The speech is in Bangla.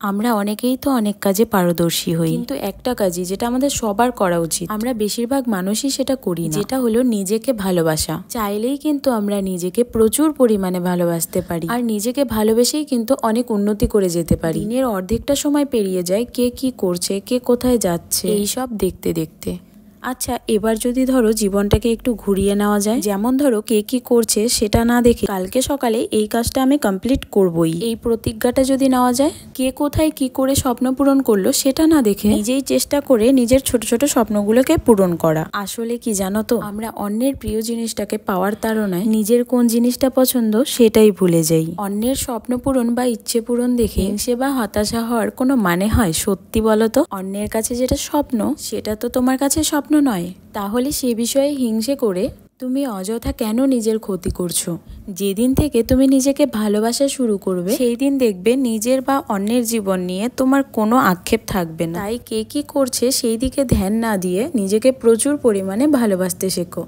আমরা অনেকেই তো অনেক কাজে পারদর্শী হই, কিন্তু একটা কাজই যেটা আমাদের সবার করা উচিত, আমরা বেশিরভাগ মানুষই সেটা করি না, যেটা হলো নিজেকে ভালোবাসা। চাইলেই কিন্তু আমরা নিজেকে প্রচুর পরিমাণে ভালোবাসতে পারি, আর নিজেকে ভালোবেসেই কিন্তু অনেক উন্নতি করে যেতে পারি। দিনের অর্ধেকটা সময় পেরিয়ে যায় কে কি করছে, কে কোথায় যাচ্ছে, এইসব দেখতে দেখতে। আচ্ছা, এবার যদি ধরো জীবনটাকে একটু ঘুরিয়ে নেওয়া যায়, যেমন ধরো কে কি করছে সেটা না দেখে কালকে সকালে এই কাজটা আমি কমপ্লিট করবই, এই প্রতিজ্ঞাটা যদি নেওয়া যায়। কে কোথায় কি করে স্বপ্ন পূরণ করলো সেটা না দেখে নিজেই চেষ্টা করে নিজের ছোট ছোট স্বপ্নগুলোকে পূরণ করা। আসলে কি জানো তো, আমরা অন্যের প্রিয় জিনিসটাকে পাওয়ার তাড়নায় নিজের কোন জিনিসটা পছন্দ সেটাই ভুলে যাই। অন্যের স্বপ্ন পূরণ বা ইচ্ছে পূরণ দেখে হিংসে বা হতাশা হওয়ার কোনো মানে হয়? সত্যি বলো তো, অন্যের কাছে যেটা স্বপ্ন সেটা তো তোমার কাছে স্বপ্ন নয়। তাহলে সে বিষয়ে হিংসে করে তুমি অযথা কেন নিজের ক্ষতি করছো? যেদিন থেকে তুমি নিজেকে ভালোবাসা শুরু করবে সেই দিন দেখবে নিজের বা অন্যের জীবন নিয়ে তোমার কোনো আক্ষেপ থাকবে না। তাই কে কি করছে সেই দিকে ধ্যান না দিয়ে নিজেকে প্রচুর পরিমাণে ভালোবাসতে শেখো।